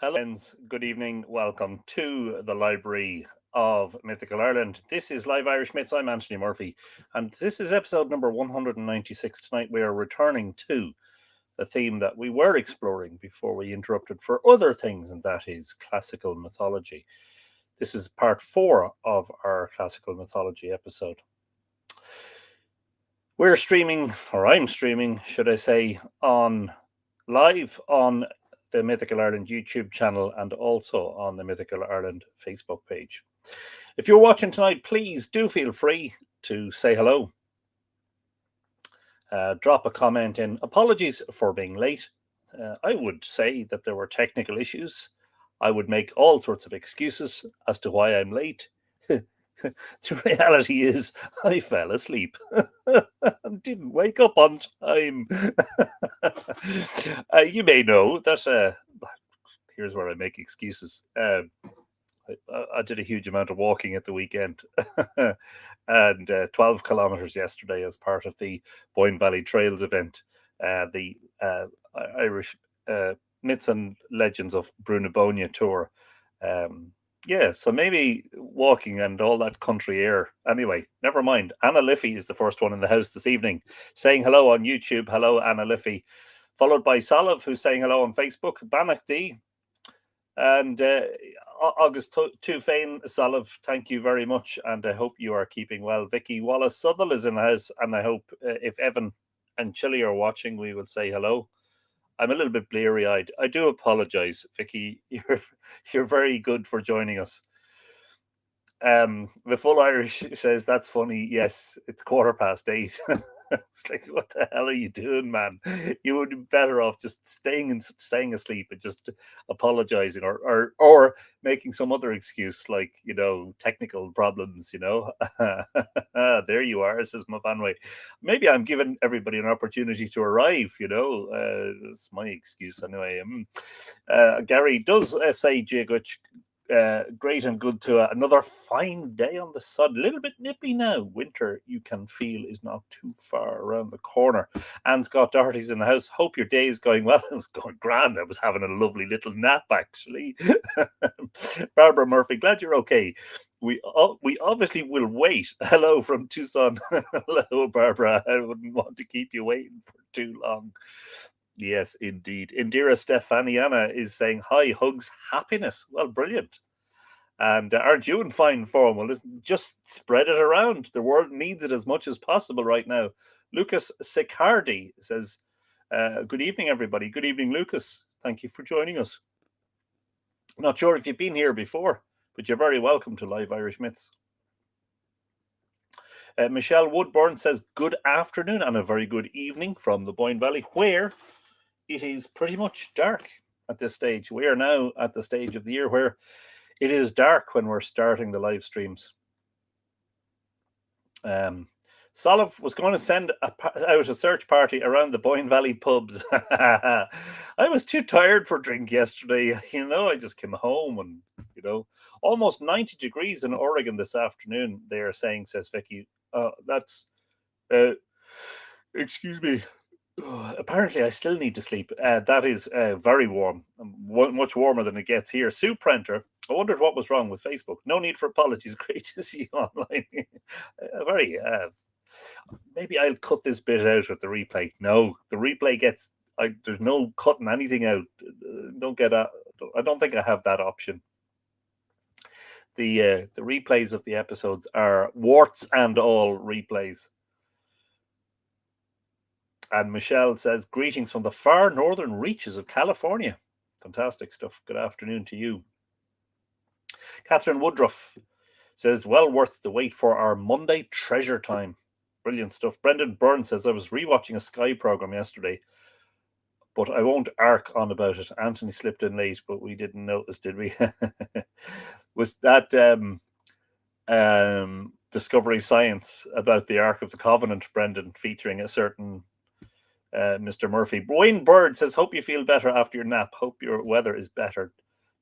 Hello, friends. Good evening. Welcome to the Library of Mythical Ireland. This is Live Irish Myths. I'm Anthony Murphy, and this is episode number 196. Tonight, we are returning to the theme that we were exploring before we interrupted for other things, and that is classical mythology. This is part 4 of our classical mythology episode. We're streaming, or I'm streaming, should I say, live on the Mythical Ireland YouTube channel and also on the Mythical Ireland Facebook page. If you're watching tonight, please do feel free to say hello. Drop a comment in. Apologies for being late. I would say that there were technical issues. I would make all sorts of excuses as to why I'm late. The reality is I fell asleep and didn't wake up on time. You may know that here's where I make excuses. I did a huge amount of walking at the weekend and 12 kilometers yesterday as part of the Boyne Valley Trails event, the Irish Myths and Legends of Brunabonia tour. So maybe walking and all that country air. Anyway, never mind. Anna Liffey is the first one in the house this evening, saying hello on YouTube. Hello, Anna Liffey. Followed by Salav, who's saying hello on Facebook. Bannock D. And August Tufain, Salav, thank you very much. And I hope you are keeping well. Vicky Wallace Southall is in the house. And I hope if Evan and Chili are watching, we will say hello. I'm a little bit bleary-eyed. I do apologize, Vicky. You're very good for joining us. The Full Irish says, that's funny. Yes, it's 8:15. It's like, what the hell are you doing, man? You would be better off just staying asleep and just apologizing or making some other excuse like, technical problems, There you are, says Mavanway. Maybe I'm giving everybody an opportunity to arrive, It's my excuse anyway. Gary does say, Jigwich, great and good to another fine day on the sun. A little bit nippy now. Winter, you can feel, is not too far around the corner. And Scott Doherty's in the house. Hope your day is going well. It was going grand. I was having a lovely little nap, actually. Barbara Murphy, glad you're okay. We obviously will wait. Hello from Tucson. Hello, Barbara. I wouldn't want to keep you waiting for too long. Yes, indeed. Indira Stefaniana is saying, hi, hugs, happiness. Well, brilliant. And aren't you in fine form? Well, listen, just spread it around. The world needs it as much as possible right now. Lucas Sicardi says, good evening, everybody. Good evening, Lucas. Thank you for joining us. Not sure if you've been here before, but you're very welcome to Live Irish Myths. Michelle Woodburn says, good afternoon and a very good evening from the Boyne Valley, where it is pretty much dark at this stage. We are now at the stage of the year where it is dark when we're starting the live streams. Salav was going to send out a search party around the Boyne Valley pubs. I was too tired for drink yesterday. I just came home and, almost 90 degrees in Oregon this afternoon, they are saying, says Vicky. That's, excuse me. Apparently, I still need to sleep. That is very warm, much warmer than it gets here. Sue Prenter, I wondered what was wrong with Facebook. No need for apologies. Great to see you online. Maybe I'll cut this bit out of the replay. No, the replay gets. There's no cutting anything out. I don't think I have that option. The replays of the episodes are warts and all replays. And Michelle says, greetings from the far northern reaches of California. Fantastic stuff. Good afternoon to you. Catherine Woodruff says, well worth the wait for our Monday treasure time. Brilliant stuff. Brendan Byrne says, I was rewatching a Sky program yesterday, but I won't arc on about it. Anthony slipped in late, but we didn't notice, did we? Was that Discovery Science about the Ark of the Covenant, Brendan, featuring a certain Mr. Murphy? Wayne Bird says, hope you feel better after your nap. Hope your weather is better.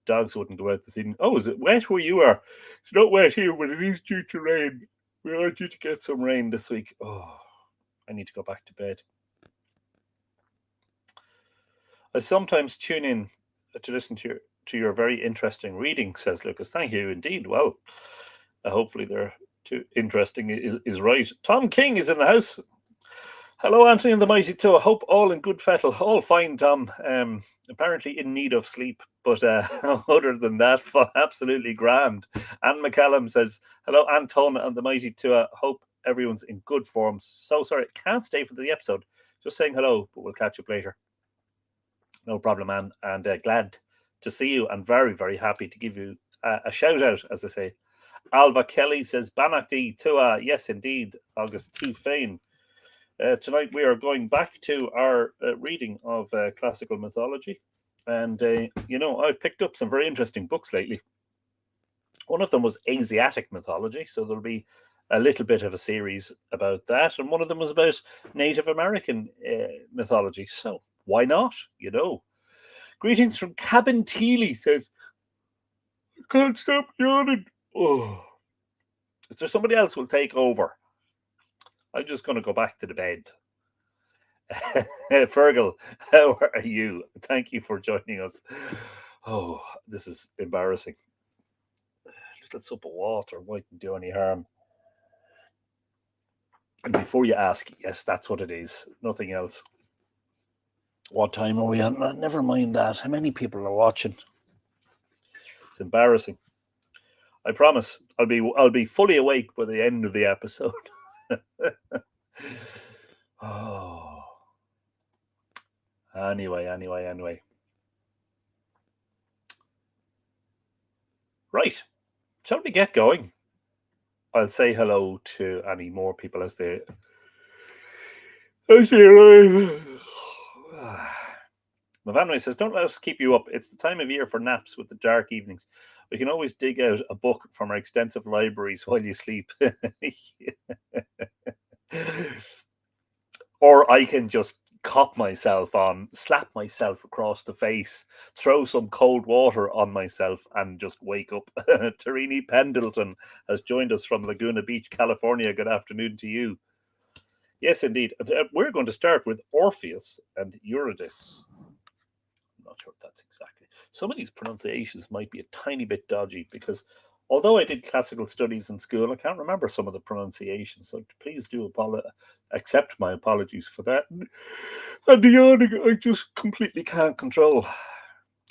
Dogs wouldn't go out this evening. Oh, is it wet where you are? It's not wet here, but it is due to rain. We are due to get some rain this week. Oh, I need to go back to bed. I sometimes tune in to listen to to your very interesting reading, says Lucas. Thank you indeed. Well, hopefully they're too interesting is right. Tom King is in the house. Hello, Anthony and the Mighty Two. I hope all in good fettle. All fine, Tom. Apparently in need of sleep, but other than that, absolutely grand. Anne McCallum says, hello, Anton and the Mighty Two. I hope everyone's in good form. So sorry, can't stay for the episode. Just saying hello, but we'll catch up later. No problem, Anne. And glad to see you and very, very happy to give you a shout out, as I say. Alva Kelly says, Banachdi Tua. Yes, indeed. August T. Fain. Tonight we are going back to our reading of classical mythology. And, I've picked up some very interesting books lately. One of them was Asiatic mythology, so there'll be a little bit of a series about that. And one of them was about Native American mythology. So why not, Greetings from Cabin Teely, says, I can't stop yawning. Oh. Is there somebody else who will take over? I'm just going to go back to the bed. Fergal, how are you? Thank you for joining us. Oh, this is embarrassing. A little sip of water mightn't do any harm. And before you ask, yes, that's what it is. Nothing else. What time are we on? Never mind that. How many people are watching? It's embarrassing. I promise I'll be fully awake by the end of the episode. Oh. Anyway. Right. Shall we get going? I'll say hello to any more people as they arrive. Mavanway says, don't let us keep you up. It's the time of year for naps with the dark evenings. We can always dig out a book from our extensive libraries while you sleep. Or I can just cop myself on, slap myself across the face, throw some cold water on myself, and just wake up. Tarini Pendleton has joined us from Laguna Beach, California. Good afternoon to you. Yes, indeed. We're going to start with Orpheus and Eurydice. I'm not sure if that's exactly. Some of these pronunciations might be a tiny bit dodgy because although I did classical studies in school, I can't remember some of the pronunciations. So please do accept my apologies for that. And the yawning, I just completely can't control.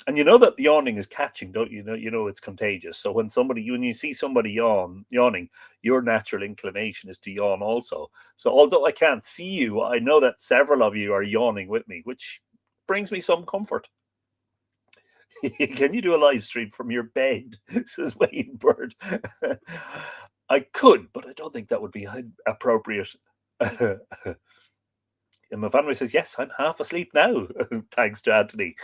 And you know that yawning is catching, don't you? You know it's contagious. So when you see somebody yawning, your natural inclination is to yawn also. So although I can't see you, I know that several of you are yawning with me, which brings me some comfort. Can you do a live stream from your bed? Says Wayne Bird. I could, but I don't think that would be appropriate. And Mavanway says, yes, I'm half asleep now. Thanks to Anthony.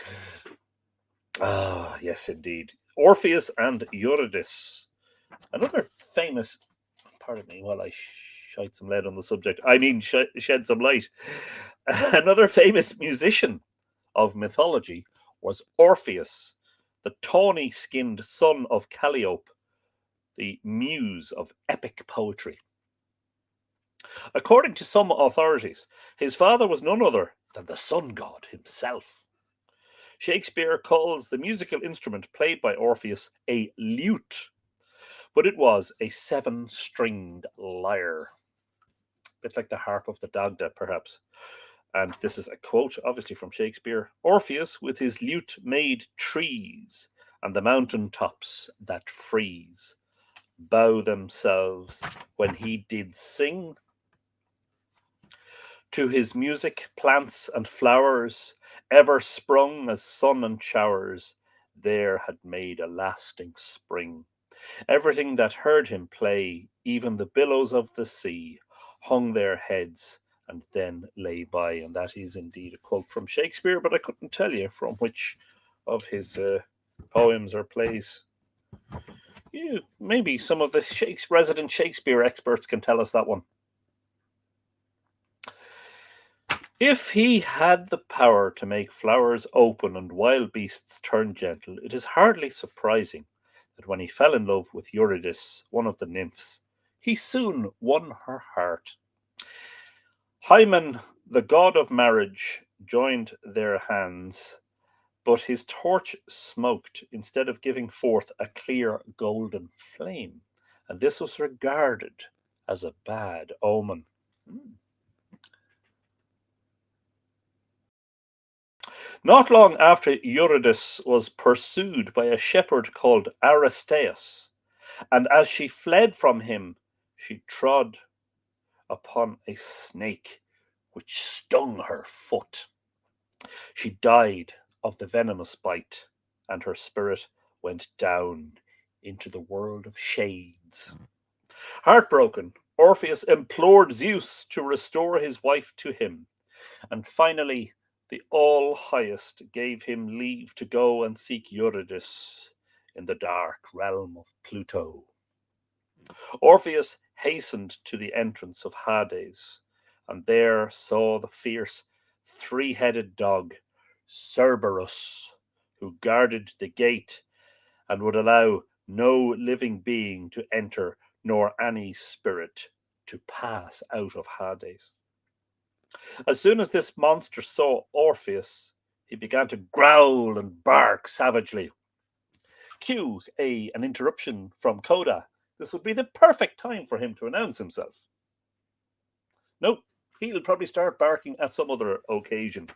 Ah, yes, indeed. Orpheus and Eurydice. Another famous, pardon me while I shite some lead on the subject. I mean, shed some light. Another famous musician of mythology was Orpheus, the tawny-skinned son of Calliope, the muse of epic poetry. According to some authorities, his father was none other than the sun god himself. Shakespeare calls the musical instrument played by Orpheus a lute, but it was a 7-stringed lyre. A bit like the harp of the Dagda, perhaps. And this is a quote, obviously, from Shakespeare. Orpheus with his lute made trees, and the mountain tops that freeze bow themselves when he did sing. To his music, plants and flowers, ever sprung as sun and showers, there had made a lasting spring. Everything that heard him play, even the billows of the sea, hung their heads and then lay by. And that is indeed a quote from Shakespeare, but I couldn't tell you from which of his poems or plays. Maybe some of the resident Shakespeare experts can tell us that one. If he had the power to make flowers open and wild beasts turn gentle, it is hardly surprising that when he fell in love with Eurydice, one of the nymphs, he soon won her heart. Hymen, the god of marriage, joined their hands, but his torch smoked instead of giving forth a clear golden flame, and this was regarded as a bad omen. Not long after, Eurydice was pursued by a shepherd called Aristeus, and as she fled from him, she trod upon a snake which stung her foot. She died of the venomous bite, and her spirit went down into the world of shades. Heartbroken, Orpheus implored Zeus to restore his wife to him, and finally the All Highest gave him leave to go and seek Eurydice in the dark realm of Pluto. Orpheus hastened to the entrance of Hades, and there saw the fierce three-headed dog, Cerberus, who guarded the gate and would allow no living being to enter, nor any spirit to pass out of Hades. As soon as this monster saw Orpheus, he began to growl and bark savagely. Cue an interruption from Coda. This would be the perfect time for him to announce himself. Nope, he'll probably start barking at some other occasion.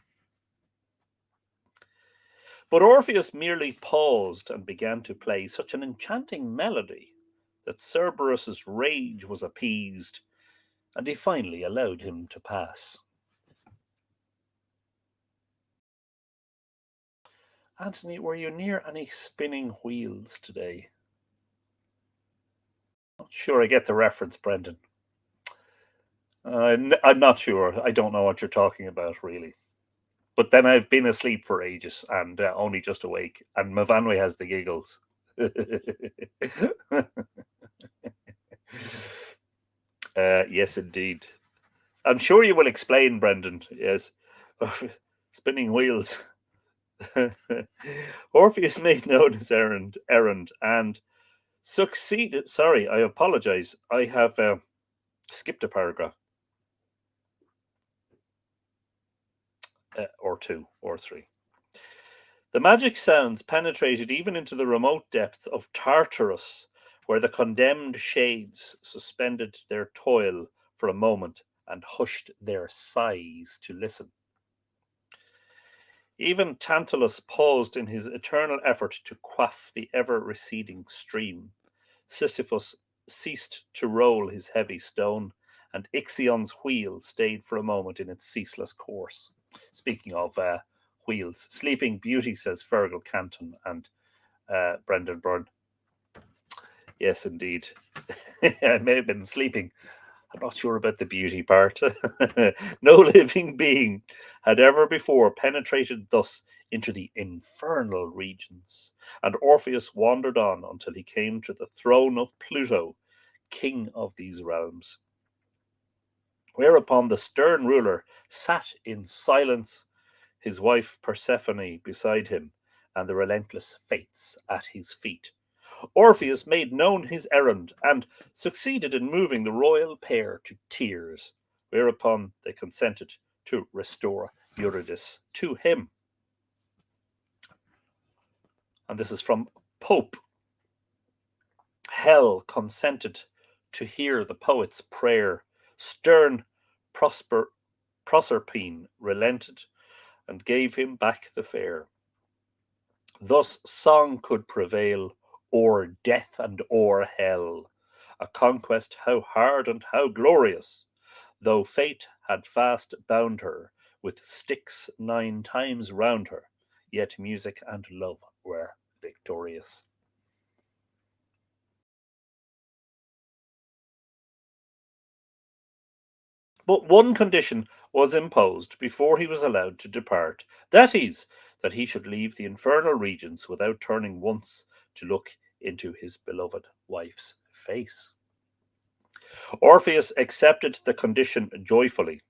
But Orpheus merely paused and began to play such an enchanting melody that Cerberus's rage was appeased, and he finally allowed him to pass. Anthony, were you near any spinning wheels today? Not sure I get the reference, Brendan. I'm not sure. I don't know what you're talking about, really. But then I've been asleep for ages and only just awake, and Mavanwe has the giggles. Yes, indeed. I'm sure you will explain, Brendan. Yes. Spinning wheels. Orpheus made known his errand and succeeded. Sorry, I apologize. I have skipped a paragraph. Or two, or three. The magic sounds penetrated even into the remote depths of Tartarus, where the condemned shades suspended their toil for a moment and hushed their sighs to listen. Even Tantalus paused in his eternal effort to quaff the ever receding stream. Sisyphus ceased to roll his heavy stone, and Ixion's wheel stayed for a moment in its ceaseless course. Speaking of wheels, Sleeping Beauty, says Fergal Canton and Brendan Byrne. Yes, indeed. I may have been sleeping. I'm not sure about the beauty part. No living being had ever before penetrated thus into the infernal regions, and Orpheus wandered on until he came to the throne of Pluto, king of these realms. Whereupon the stern ruler sat in silence, his wife Persephone beside him, and the relentless fates at his feet. Orpheus made known his errand and succeeded in moving the royal pair to tears, whereupon they consented to restore Eurydice to him. And this is from Pope. Hell consented to hear the poet's prayer. Stern Proserpine relented and gave him back the fair. Thus song could prevail o'er death and o'er hell, a conquest how hard and how glorious, though fate had fast bound her with sticks 9 times round her, yet music and love were victorious. But one condition was imposed before he was allowed to depart, that is, that he should leave the infernal regions without turning once to look into his beloved wife's face. Orpheus accepted the condition joyfully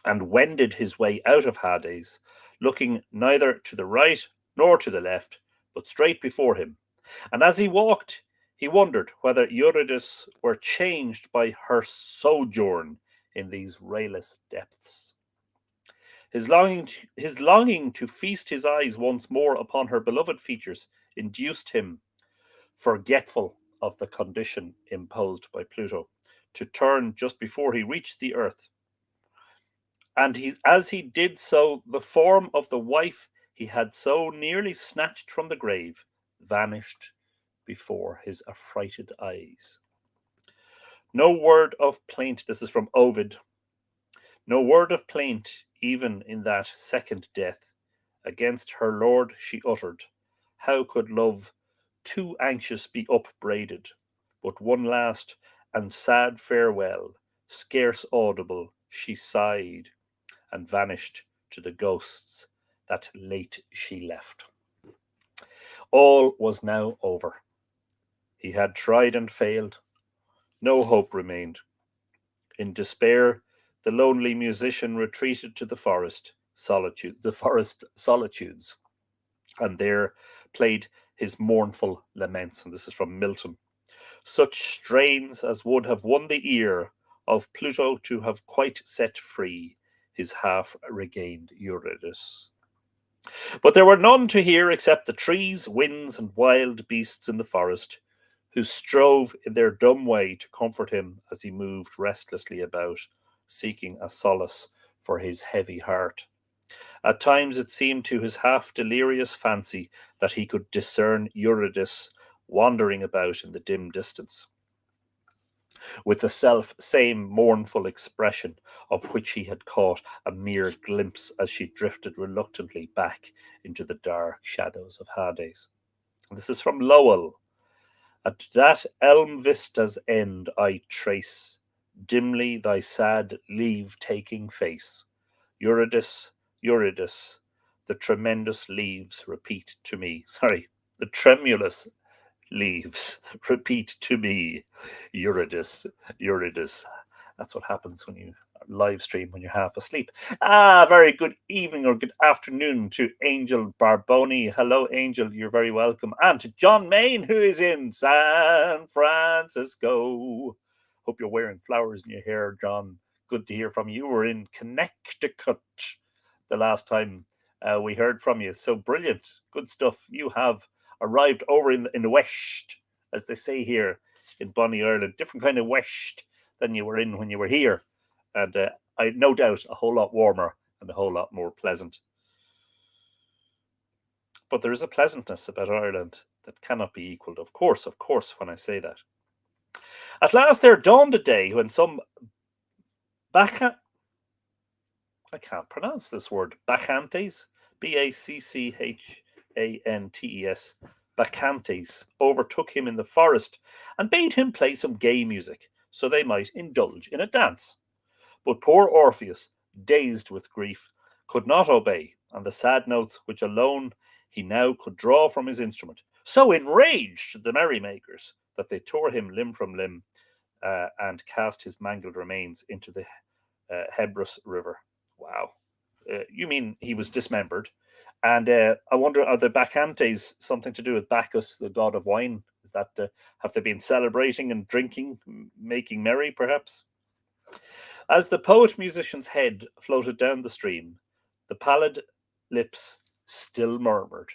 and wended his way out of Hades, looking neither to the right nor to the left, but straight before him. And as he walked, he wondered whether Eurydice were changed by her sojourn in these rayless depths. His longing to feast his eyes once more upon her beloved features induced him, forgetful of the condition imposed by Pluto, to turn just before he reached the earth. And as he did so, the form of the wife he had so nearly snatched from the grave vanished before his affrighted eyes. No word of plaint, this is from Ovid, no word of plaint, even in that second death, against her lord she uttered. How could love too anxious be upbraided? But one last and sad farewell, scarce audible, she sighed, and vanished to the ghosts that late she left. All was now over. He had tried and failed. No hope remained. In despair, the lonely musician retreated to the forest solitudes, and there played his mournful laments. And this is from Milton. Such strains as would have won the ear of Pluto to have quite set free his half regained Eurydice. But there were none to hear except the trees, winds, and wild beasts in the forest, who strove in their dumb way to comfort him as he moved restlessly about, seeking a solace for his heavy heart. At times it seemed to his half delirious fancy that he could discern Eurydice wandering about in the dim distance, with the self same mournful expression of which he had caught a mere glimpse as she drifted reluctantly back into the dark shadows of Hades. This is from Lowell. At that elm vista's end I trace dimly thy sad leave-taking face. Eurydice, Eurydice, the tremendous leaves repeat to me. Sorry, the tremulous leaves repeat to me, Eurydice, Eurydice. That's what happens when you live stream when you're half asleep. Very good evening or good afternoon to Angel Barboni. Hello, Angel. You're very welcome. And to John Main, who is in San Francisco. Hope you're wearing flowers in your hair, John. Good to hear from you. You were in Connecticut the last time we heard from you. So brilliant. Good stuff. You have arrived over in the west, as they say here in Bonnie, Ireland. Different kind of west than you were in when you were here. And I no doubt a whole lot warmer and a whole lot more pleasant. But there is a pleasantness about Ireland that cannot be equalled. Of course, when I say that. At last there dawned a day when some I can't pronounce this word. Bacchantes, Baccantes, Bacchantes overtook him in the forest and bade him play some gay music, so they might indulge in a dance. But poor Orpheus, dazed with grief, could not obey, and the sad notes which alone he now could draw from his instrument so enraged the merrymakers that they tore him limb from limb and cast his mangled remains into the Hebrus River. Wow. You mean he was dismembered? And I wonder, are the Bacchantes something to do with Bacchus, the god of wine? Is that have they been celebrating and drinking, making merry, perhaps? As the poet-musician's head floated down the stream, the pallid lips still murmured,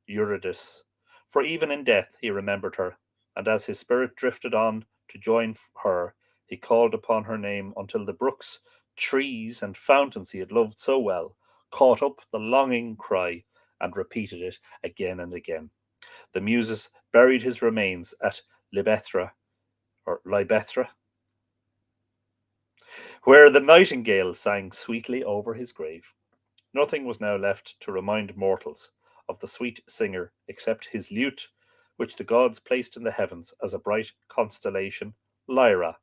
Eurydice, for even in death he remembered her, and as his spirit drifted on to join her, he called upon her name until the brooks, trees, and fountains he had loved so well caught up the longing cry and repeated it again and again. The Muses buried his remains at Libethra, where the nightingale sang sweetly over his grave. Nothing was now left to remind mortals of the sweet singer except his lute, which the gods placed in the heavens as a bright constellation, Lyra,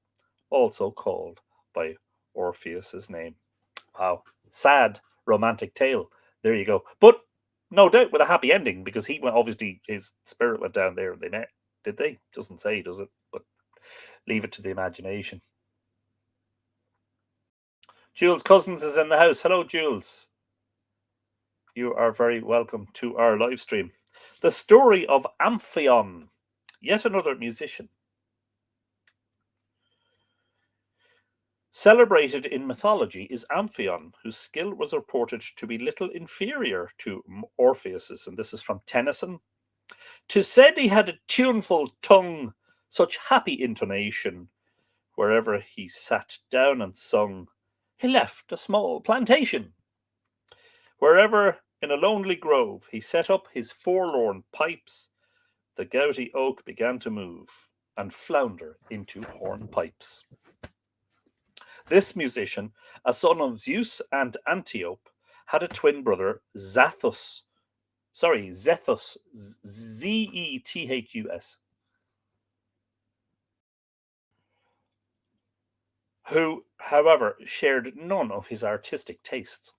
also called by Orpheus's name. Wow, sad romantic tale. There you go. But no doubt with a happy ending, because he went, obviously his spirit went down there and they met. Did they? Doesn't say, does it? But leave it to the imagination. Jules Cousins is in the house. Hello, Jules. You are very welcome to our live stream. The story of Amphion, yet another musician. Celebrated in mythology is Amphion, whose skill was reported to be little inferior to Orpheus's, and this is from Tennyson. "'Tis said he had a tuneful tongue, such happy intonation, wherever he sat down and sung, he left a small plantation. Wherever in a lonely grove he set up his forlorn pipes, the gouty oak began to move and flounder into hornpipes." This musician, a son of Zeus and Antiope, had a twin brother, Zethus, Zethus, who, however, shared none of his artistic tastes.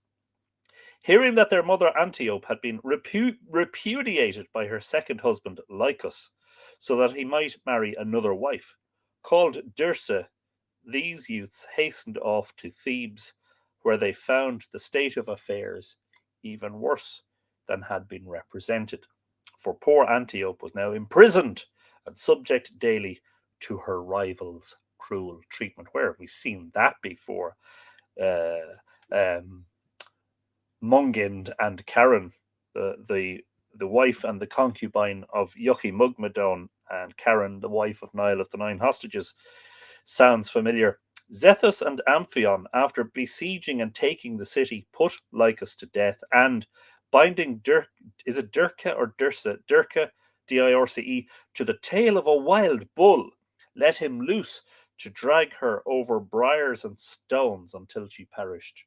Hearing that their mother Antiope had been repudiated by her second husband, Lycus, so that he might marry another wife, called Dirce, these youths hastened off to Thebes, where they found the state of affairs even worse than had been represented. For poor Antiope was now imprisoned and subject daily to her rival's cruel treatment. Where have we seen that before? Uh, um, Mungind and Karen, the wife and the concubine of Yuki-Mugmadon, and Karen, the wife of Nile of the Nine Hostages. Sounds familiar. Zethus and Amphion, after besieging and taking the city, put Lycus to death and binding is it Dirce or Dirce? Dirce, Dirce, to the tail of a wild bull, let him loose to drag her over briars and stones until she perished.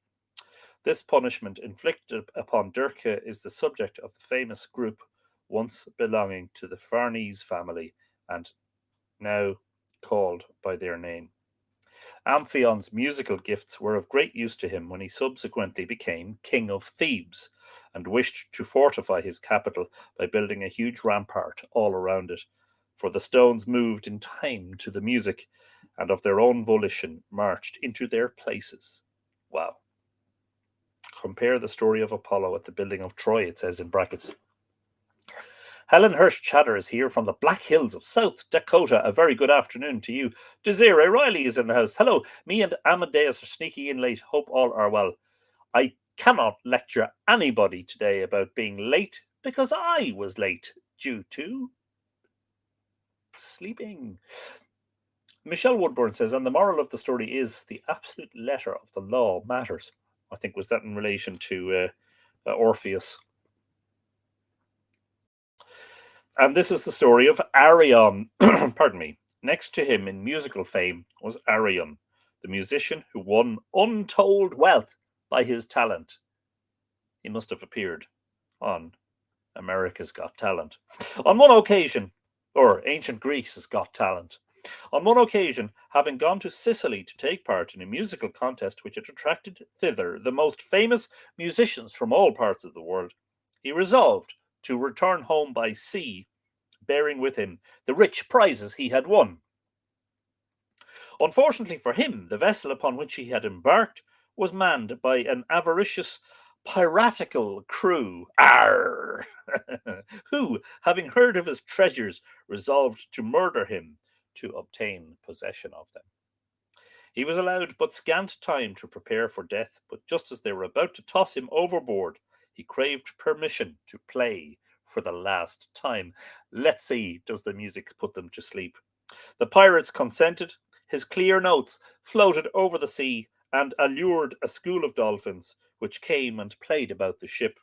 This punishment inflicted upon Dirce is the subject of the famous group once belonging to the Farnese family and now called by their name. Amphion's musical gifts were of great use to him when he subsequently became king of Thebes and wished to fortify his capital by building a huge rampart all around it. For the stones moved in time to the music and of their own volition marched into their places. Wow. Compare the story of Apollo at the building of Troy, it says in brackets. Helen Hirsch Chatter is here from the Black Hills of South Dakota. A very good afternoon to you. Desiree Riley is in the house. Hello, me and Amadeus are sneaking in late. Hope all are well. I cannot lecture anybody today about being late because I was late due to sleeping. Michelle Woodburn says, and the moral of the story is the absolute letter of the law matters. I think was that in relation to Orpheus. And this is the story of Arion. Pardon me. Next to him in musical fame was Arion, the musician who won untold wealth by his talent. He must have appeared on America's Got Talent. On one occasion, or Ancient Greece's Got Talent, on one occasion, having gone to Sicily to take part in a musical contest which had attracted thither the most famous musicians from all parts of the world, he resolved to return home by sea, bearing with him the rich prizes he had won. Unfortunately for him, the vessel upon which he had embarked was manned by an avaricious, piratical crew, who, having heard of his treasures, resolved to murder him to obtain possession of them. He was allowed but scant time to prepare for death, but just as they were about to toss him overboard, he craved permission to play for the last time. Let's see, does the music put them to sleep? The pirates consented. His clear notes floated over the sea and allured a school of dolphins, which came and played about the ship.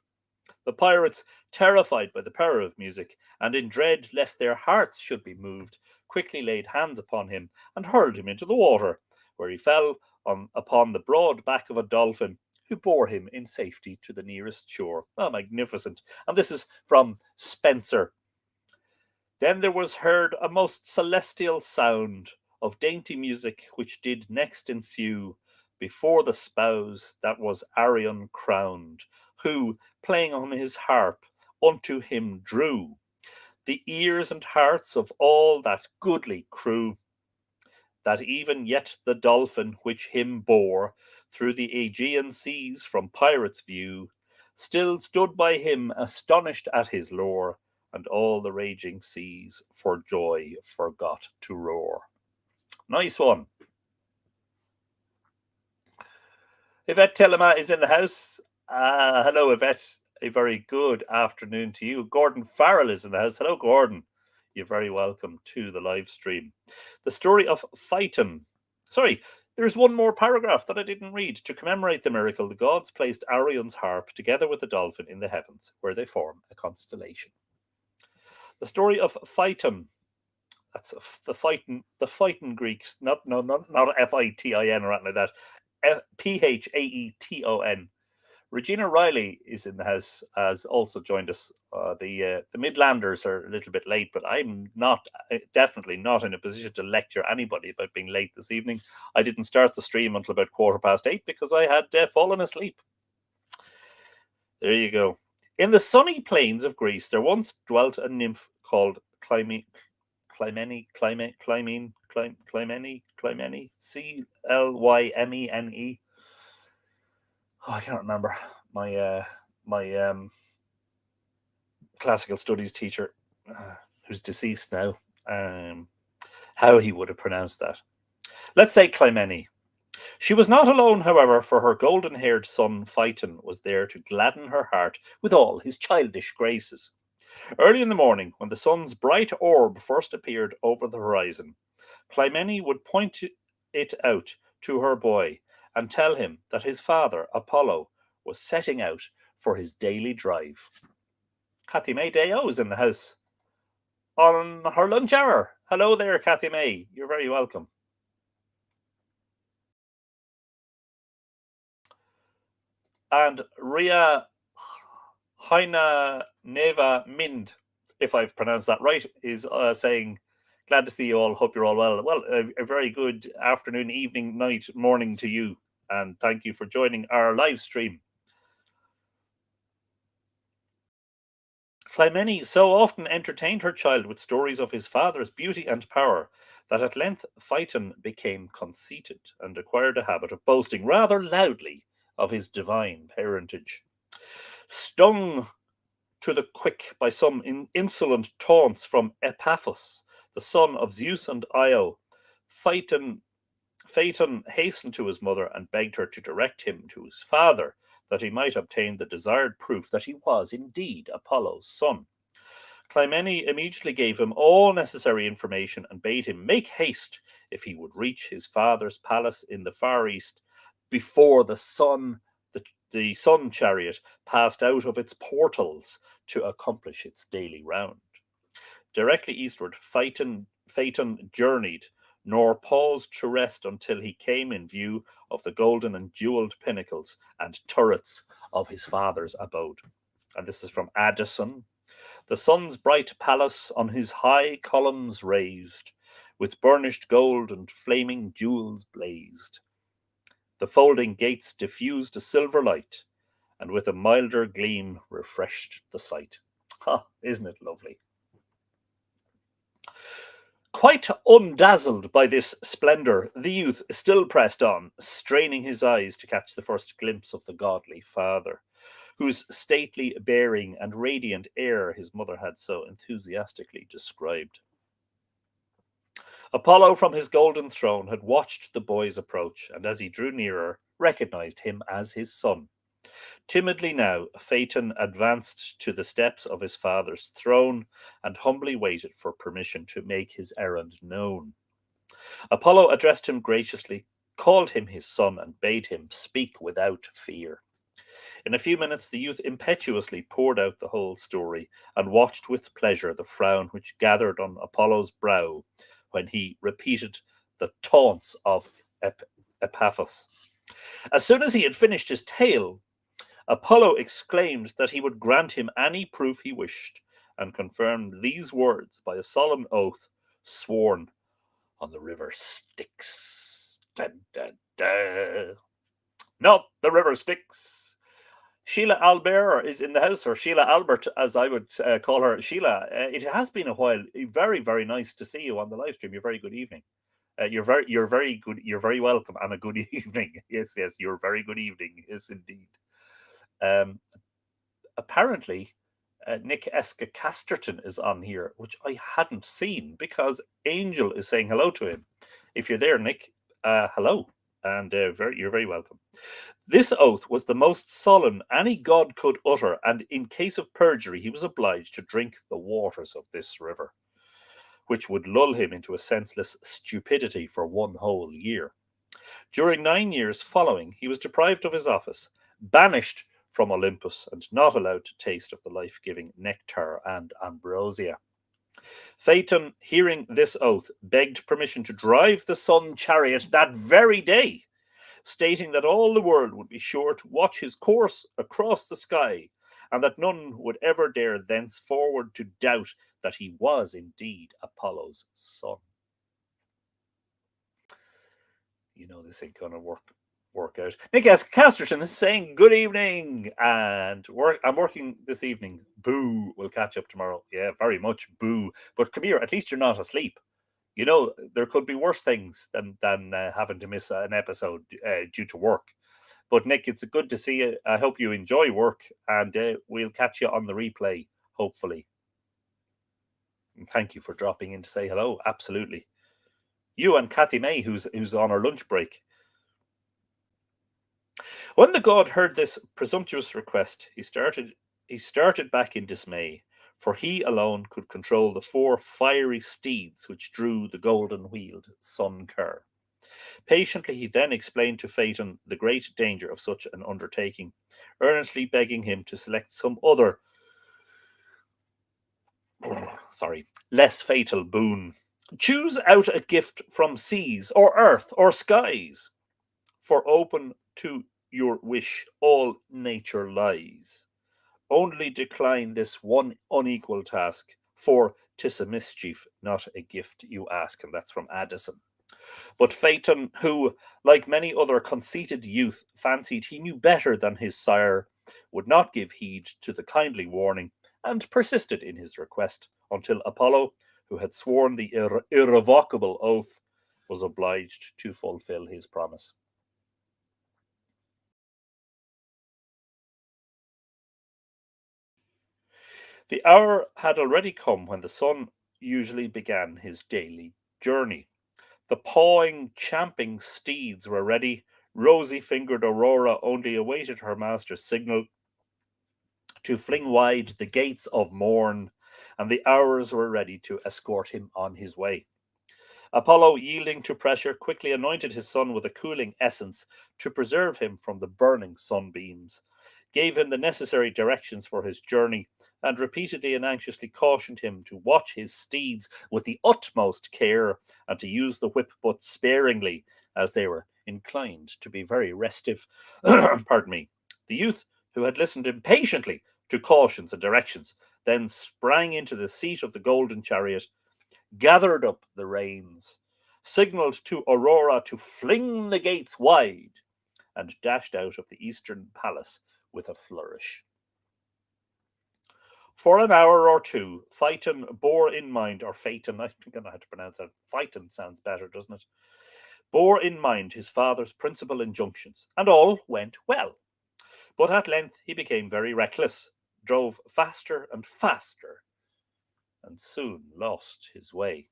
The pirates, terrified by the power of music, and in dread lest their hearts should be moved, quickly laid hands upon him and hurled him into the water, where he fell upon the broad back of a dolphin, who bore him in safety to the nearest shore. Oh, magnificent. And this is from Spenser. Then there was heard a most celestial sound of dainty music, which did next ensue. Before the spouse that was Arion crowned, who, playing on his harp, unto him drew the ears and hearts of all that goodly crew, that even yet the dolphin which him bore through the Aegean seas from pirates' view, still stood by him astonished at his lore, and all the raging seas for joy forgot to roar. Nice one. Yvette Telema is in the house. Hello, Yvette. A very good afternoon to you. Gordon Farrell is in the house. Hello, Gordon. You're very welcome to the live stream. The story of Phaeton. Sorry, there's one more paragraph that I didn't read. To commemorate the miracle, the gods placed Arion's harp together with the dolphin in the heavens, where they form a constellation. The story of Phaeton. That's the Phaeton Greeks, not Fitin or anything like that. Phaeton. Regina Riley is in the house, has also joined us. The Midlanders are a little bit late, but I'm definitely not in a position to lecture anybody about being late this evening. I didn't start the stream until about 8:15 because I had fallen asleep. There you go. In the sunny plains of Greece, there once dwelt a nymph called Clymene, Clymene. Oh, I can't remember. My classical studies teacher, who's deceased now, how he would have pronounced that. Let's say Clymene. She was not alone, however, for her golden-haired son Phaeton was there to gladden her heart with all his childish graces. Early in the morning, when the sun's bright orb first appeared over the horizon, Clymene would point it out to her boy and tell him that his father, Apollo, was setting out for his daily drive. Kathy May Deo is in the house on her lunch hour. Hello there, Kathy May. You're very welcome. And Ria Haina Neva Mind, if I've pronounced that right, is saying, glad to see you all. Hope you're all well. Well, a very good afternoon, evening, night, morning to you. And thank you for joining our live stream. Clymene so often entertained her child with stories of his father's beauty and power that at length Phaeton became conceited and acquired a habit of boasting rather loudly of his divine parentage. Stung to the quick by some insolent taunts from Epaphus, the son of Zeus and Io, Phaeton hastened to his mother and begged her to direct him to his father, that he might obtain the desired proof that he was indeed Apollo's son. Clymene immediately gave him all necessary information and bade him make haste if he would reach his father's palace in the far east before the sun chariot passed out of its portals to accomplish its daily round. Directly eastward, Phaeton journeyed, nor paused to rest until he came in view of the golden and jewelled pinnacles and turrets of his father's abode. And this is from Addison. The sun's bright palace on his high columns raised, with burnished gold and flaming jewels blazed. The folding gates diffused a silver light, and with a milder gleam refreshed the sight. Ha, isn't it lovely? Quite undazzled by this splendour, the youth still pressed on, straining his eyes to catch the first glimpse of the godly father, whose stately bearing and radiant air his mother had so enthusiastically described. Apollo from his golden throne had watched the boy's approach, and as he drew nearer, recognized him as his son. Timidly now, Phaeton advanced to the steps of his father's throne and humbly waited for permission to make his errand known. Apollo addressed him graciously, called him his son, and bade him speak without fear. In a few minutes, the youth impetuously poured out the whole story and watched with pleasure the frown which gathered on Apollo's brow when he repeated the taunts of Epaphus. As soon as he had finished his tale, Apollo exclaimed that he would grant him any proof he wished, and confirmed these words by a solemn oath sworn on the river Styx. Dun, dun, dun. Not the river Styx. Sheila Albert is in the house, or Sheila Albert, as I would call her. Sheila, it has been a while. Very, very nice to see you on the live stream. You're very good evening. You're very good. You're very welcome, and a good evening. Yes, you're very good evening. Yes, indeed. Apparently, Nick Eska Casterton is on here, which I hadn't seen because Angel is saying hello to him. If you're there, Nick, hello, and you're very welcome. This oath was the most solemn any god could utter, and in case of perjury he was obliged to drink the waters of this river, which would lull him into a senseless stupidity for 1 whole year. During 9 years following, he was deprived of his office, banished from Olympus, and not allowed to taste of the life giving nectar and ambrosia. Phaeton, hearing this oath, begged permission to drive the sun chariot that very day, stating that all the world would be sure to watch his course across the sky, and that none would ever dare thenceforward to doubt that he was indeed Apollo's son. You know this ain't gonna work out. Nick S. Casterton is saying good evening, and I'm working this evening. Boo! We'll catch up tomorrow. Yeah, very much boo. But come here, at least you're not asleep. You know there could be worse things than having to miss an episode due to work. But Nick, it's good to see you. I hope you enjoy work, and we'll catch you on the replay, hopefully. And thank you for dropping in to say hello. Absolutely. You and Kathy May, who's on her lunch break. When the god heard this presumptuous request, he started back in dismay, for he alone could control the 4 fiery steeds which drew the golden-wheeled sun car. Patiently he then explained to Phaeton the great danger of such an undertaking, earnestly begging him to select some other less fatal boon. Choose out a gift from seas or earth or skies, for open to your wish all nature lies. Only decline this one unequal task, for 'tis a mischief, not a gift you ask. And that's from Addison. But Phaeton, who, like many other conceited youth, fancied he knew better than his sire, would not give heed to the kindly warning, and persisted in his request until Apollo, who had sworn the irrevocable oath, was obliged to fulfill his promise. The hour had already come when the sun usually began his daily journey. The pawing, champing steeds were ready. Rosy-fingered Aurora only awaited her master's signal to fling wide the gates of morn, and the hours were ready to escort him on his way. Apollo, yielding to pressure, quickly anointed his son with a cooling essence to preserve him from the burning sunbeams, gave him the necessary directions for his journey, and repeatedly and anxiously cautioned him to watch his steeds with the utmost care and to use the whip but sparingly, as they were inclined to be very restive. Pardon me. The youth, who had listened impatiently to cautions and directions, then sprang into the seat of the golden chariot, gathered up the reins, signalled to Aurora to fling the gates wide, and dashed out of the eastern palace with a flourish. For an hour or two, Phaeton bore in mind, or Phaeton, I don't know how to pronounce that. Phaeton sounds better, doesn't it? Bore in mind his father's principal injunctions, and all went well. But at length he became very reckless, drove faster and faster, and soon lost his way.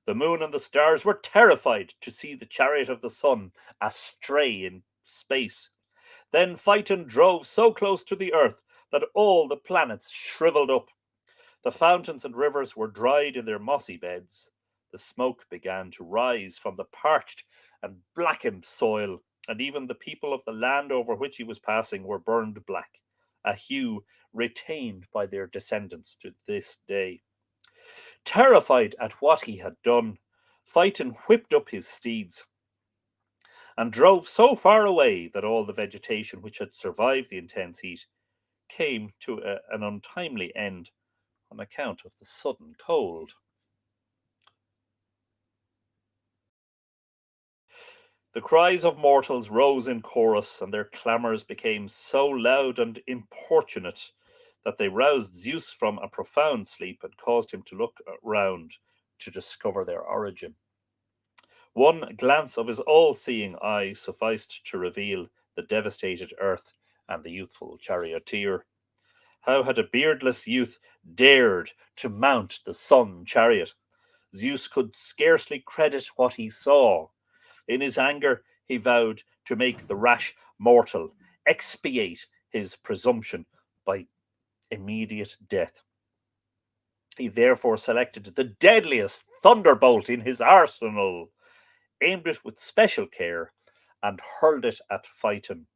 The moon and the stars were terrified to see the chariot of the sun astray in space. Then Phaeton drove so close to the earth that all the planets shriveled up. The fountains and rivers were dried in their mossy beds. The smoke began to rise from the parched and blackened soil, and even the people of the land over which he was passing were burned black, a hue retained by their descendants to this day. Terrified at what he had done, Phaeton whipped up his steeds and drove so far away that all the vegetation which had survived the intense heat came to an untimely end on account of the sudden cold. The cries of mortals rose in chorus, and their clamours became so loud and importunate that they roused Zeus from a profound sleep and caused him to look round to discover their origin. One glance of his all-seeing eye sufficed to reveal the devastated earth and the youthful charioteer. How had a beardless youth dared to mount the sun chariot? Zeus could scarcely credit what he saw. In his anger, he vowed to make the rash mortal expiate his presumption by immediate death. He therefore selected the deadliest thunderbolt in his arsenal, aimed it with special care, and hurled it at Phaeton,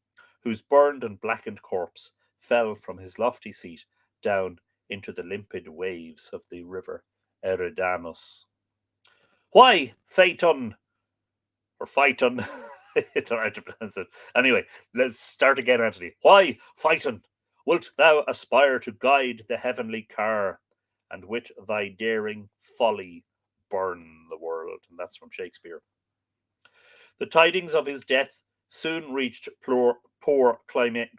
whose burned and blackened corpse fell from his lofty seat down into the limpid waves of the river Eridanus. Why, Phaeton, or Phaeton, it's hard to pronounce it. Anyway, let's start again, Anthony. Why, Phaeton, wilt thou aspire to guide the heavenly car, and with thy daring folly burn the world? And that's from Shakespeare. The tidings of his death soon reached poor Clymene,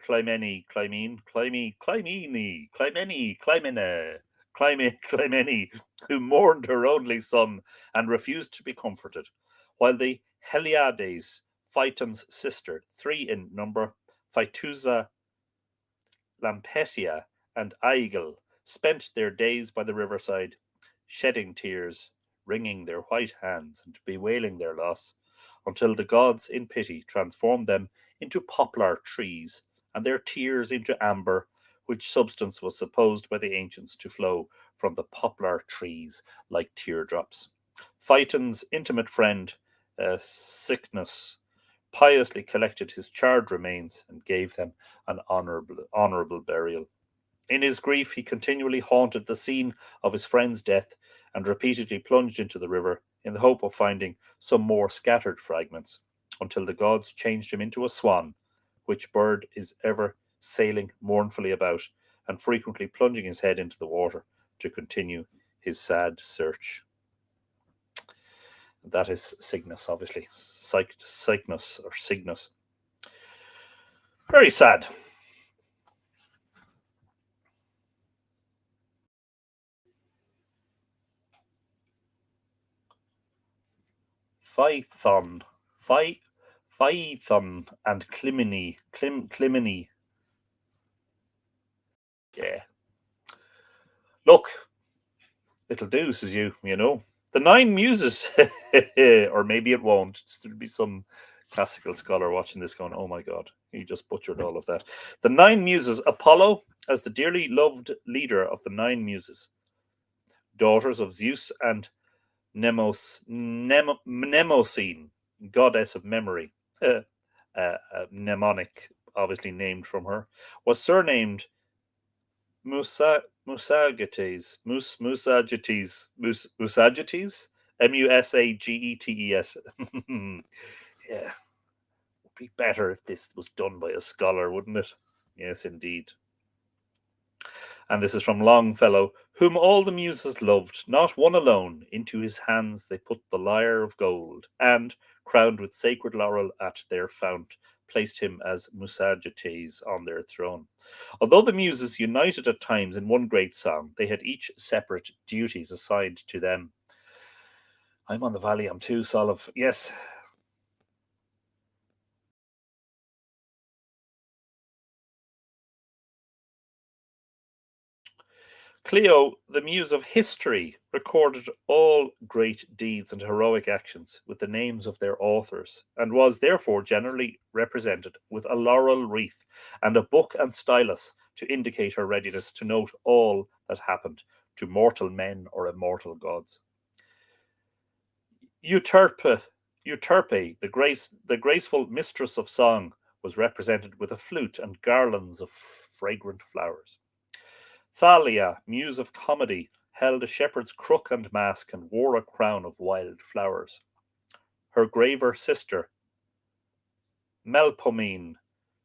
who mourned her only son and refused to be comforted, while the Heliades, Phaeton's sister, 3 in number, Phaetusa, Lampesia, and Aegle, spent their days by the riverside, shedding tears, wringing their white hands, and bewailing their loss, until the gods in pity transformed them into poplar trees, and their tears into amber, which substance was supposed by the ancients to flow from the poplar trees like teardrops. Phaeton's intimate friend, Cycnus, piously collected his charred remains and gave them an honourable burial. In his grief, he continually haunted the scene of his friend's death and repeatedly plunged into the river in the hope of finding some more scattered fragments, until the gods changed him into a swan, which bird is ever sailing mournfully about and frequently plunging his head into the water to continue his sad search. That is Cygnus, obviously. Cygnus or Cygnus. Very sad. Phaethon. Phaethon and Clymene. Yeah. Look, it'll do, says you know. The 9 muses, or maybe it won't. There'll be some classical scholar watching this going, oh my God, he just butchered all of that. The 9 muses, Apollo as the dearly loved leader of the 9 muses, daughters of Zeus and Mnemosyne, goddess of memory, mnemonic, obviously named from her, was surnamed Musagetes, Musagetes, Musagetes. Yeah, would be better if this was done by a scholar, wouldn't it? Yes, indeed. And this is from Longfellow, whom all the muses loved, not one alone. Into his hands they put the lyre of gold, and, crowned with sacred laurel at their fount, placed him as Musagetes on their throne. Although the muses united at times in one great song, they had each separate duties assigned to them. I'm on the valley, I'm too, Solive. Yes. Clio, the muse of history, recorded all great deeds and heroic actions with the names of their authors, and was therefore generally represented with a laurel wreath and a book and stylus to indicate her readiness to note all that happened to mortal men or immortal gods. Euterpe, the graceful mistress of song, was represented with a flute and garlands of fragrant flowers. Thalia, muse of comedy, held a shepherd's crook and mask and wore a crown of wild flowers. Her graver sister, Melpomene,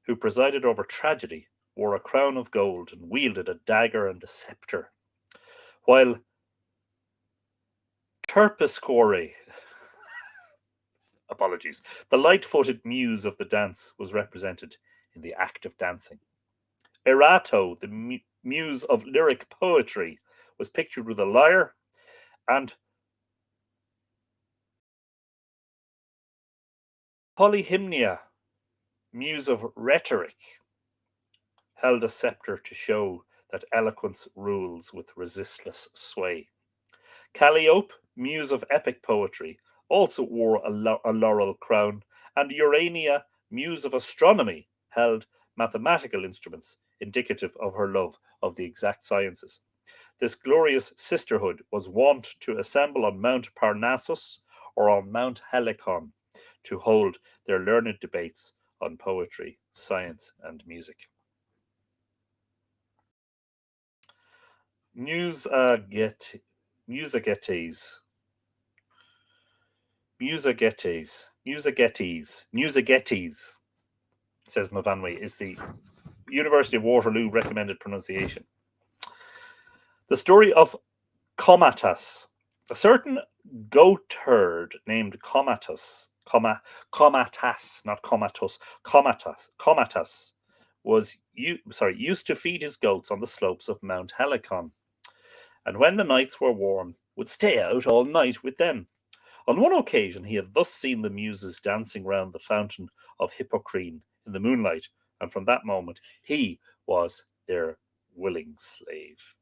who presided over tragedy, wore a crown of gold and wielded a dagger and a scepter, while Terpsichore, apologies, the light-footed muse of the dance, was represented in the act of dancing. Erato, the muse of lyric poetry, was pictured with a lyre, and Polyhymnia, muse of rhetoric, held a scepter to show that eloquence rules with resistless sway. Calliope, muse of epic poetry, also wore a laurel crown, and Urania, muse of astronomy, held mathematical instruments indicative of her love of the exact sciences. This glorious sisterhood was wont to assemble on Mount Parnassus or on Mount Helicon to hold their learned debates on poetry, science, and music. Musagetes, Musagetes, says Mavanwi, is the University of Waterloo recommended pronunciation. The story of Comatas. A certain goatherd named Comatas, not Comatus, Comatas used to feed his goats on the slopes of Mount Helicon, and when the nights were warm, would stay out all night with them. On one occasion, he had thus seen the muses dancing round the fountain of Hippocrene in the moonlight, and from that moment he was their willing slave.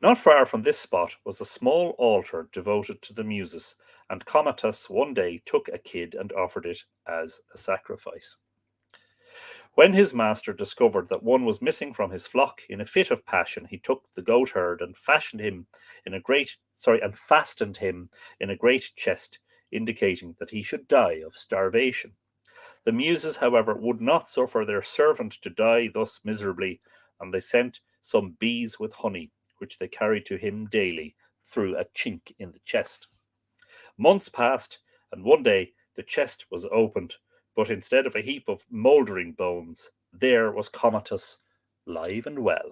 Not far from this spot was a small altar devoted to the muses, and Comatas one day took a kid and offered it as a sacrifice. When his master discovered that one was missing from his flock, in a fit of passion he took the goatherd and fastened him in a great chest, indicating that he should die of starvation. The muses, however, would not suffer their servant to die thus miserably, and they sent some bees with honey, which they carried to him daily through a chink in the chest. Months passed, and one day the chest was opened, but instead of a heap of mouldering bones, there was Comatas, live and well.